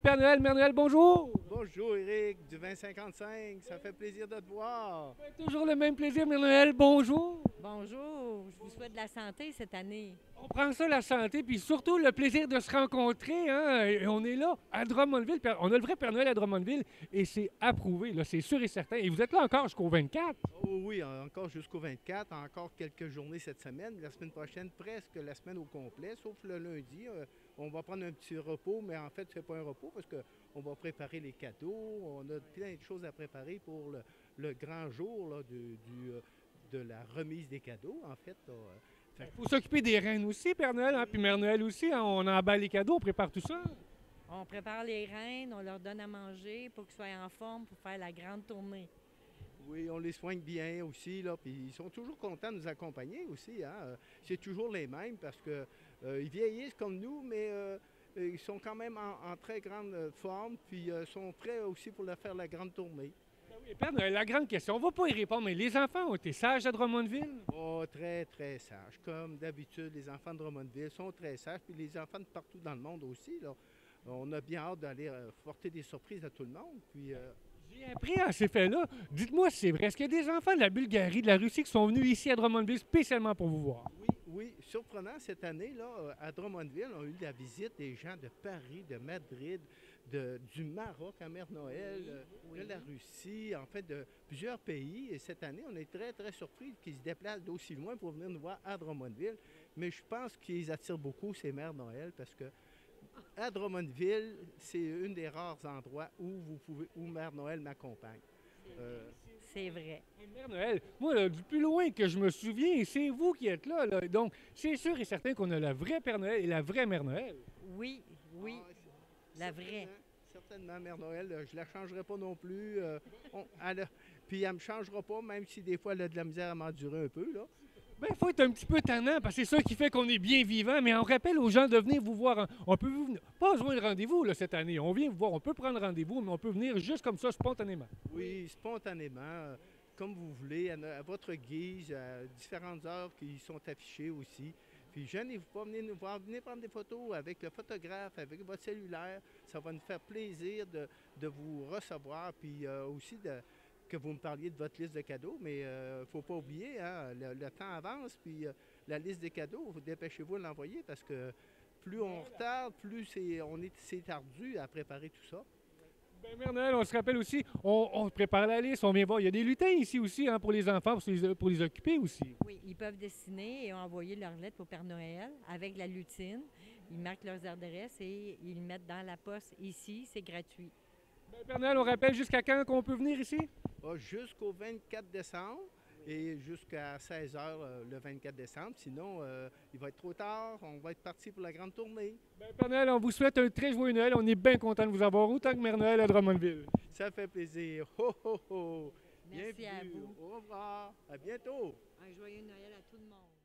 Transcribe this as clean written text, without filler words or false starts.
Père Noël, Mère Noël, bonjour! Bonjour Eric, du 2055, ça fait plaisir de te voir. Toujours le même plaisir, Mère Noël, bonjour! Bonjour, je vous souhaite de la santé cette année. On prend ça, la santé, puis surtout le plaisir de se rencontrer, hein? Et on est là, à Drummondville. On a le vrai Père Noël à Drummondville, et c'est approuvé, là, c'est sûr et certain. Et vous êtes là encore jusqu'au 24. Oh oui, encore jusqu'au 24, encore quelques journées cette semaine. La semaine prochaine, presque la semaine au complet, sauf le lundi. On va prendre un petit repos, mais en fait, c'est pas un repos parce qu'on va préparer les cadeaux. On a plein de choses à préparer pour le grand jour là, de la remise des cadeaux, en fait. Là. Il faut s'occuper des reines aussi, Père Noël, hein? Puis Mère Noël aussi, hein? On emballe les cadeaux, on prépare tout ça. On prépare les reines, on leur donne à manger pour qu'ils soient en forme pour faire la grande tournée. Oui, on les soigne bien aussi, là, puis ils sont toujours contents de nous accompagner aussi. Hein? C'est toujours les mêmes parce que ils vieillissent comme nous, mais ils sont quand même en très grande forme, puis sont prêts aussi pour faire la grande tournée. Et Père Noël, la grande question, on va pas y répondre, mais les enfants ont été sages à Drummondville? Oh, très, très sages. Comme d'habitude, les enfants de Drummondville sont très sages, puis les enfants de partout dans le monde aussi. Là. On a bien hâte d'aller porter des surprises à tout le monde. Puis, J'ai appris à ces faits-là. Dites-moi si c'est vrai. Est-ce qu'il y a des enfants de la Bulgarie, de la Russie qui sont venus ici à Drummondville spécialement pour vous voir? oui, oui, surprenant cette année, là, à Drummondville, on a eu la visite des gens de Paris, de Madrid, du Maroc à Mère Noël, Oui. de la Russie, en fait, de plusieurs pays. Et cette année, on est très, très surpris qu'ils se déplacent d'aussi loin pour venir nous voir à Drummondville. Mais je pense qu'ils attirent beaucoup ces Mères Noël parce que à Drummondville, c'est un des rares endroits où Mère Noël m'accompagne. Euh, C'est vrai. Mère Noël, moi, là, du plus loin que je me souviens, c'est vous qui êtes là, là. Donc, c'est sûr et certain qu'on a le vrai Père Noël et la vraie Mère Noël. Oui, oui, Ah, la vraie. certainement, Mère Noël, je la changerai pas non plus. Puis elle me changera pas, même si des fois elle a de la misère à m'endurer un peu. Là. Ben, il faut être un petit peu tannant, parce que c'est ça qui fait qu'on est bien vivant. Mais on rappelle aux gens de venir vous voir. On peut pas besoin de rendez-vous là, cette année. On vient vous voir. On peut prendre rendez-vous, mais on peut venir juste comme ça, spontanément. Oui, spontanément, comme vous voulez, à votre guise, à différentes heures qui sont affichées aussi. Puis gênez-vous pas, venez nous voir, venez prendre des photos avec le photographe, avec votre cellulaire. Ça va nous faire plaisir de vous recevoir, puis aussi que vous me parliez de votre liste de cadeaux. Mais il ne faut pas oublier, hein, le temps avance, puis la liste des cadeaux, dépêchez-vous de l'envoyer parce que plus on retarde, plus c'est ardu à préparer tout ça. Ben, Mère Noël, on se rappelle aussi, on prépare la liste, on vient voir. Il y a des lutins ici aussi hein, pour les enfants, pour les occuper aussi. Oui, ils peuvent dessiner et envoyer leur lettre au Père Noël avec la lutine. Ils marquent leurs adresses et ils le mettent dans la poste ici. C'est gratuit. Ben, Père Noël, on rappelle jusqu'à quand qu'on peut venir ici? Jusqu'au 24 décembre et jusqu'à 16 heures le 24 décembre. Sinon, il va être trop tard. On va être parti pour la grande tournée. Ben, Père Noël, on vous souhaite un très joyeux Noël. On est bien content de vous avoir autant que Mère Noël à Drummondville. Ça fait plaisir. Ho, ho, ho. Merci à Bienvenue. vous. Au revoir. À bientôt. Un joyeux Noël à tout le monde.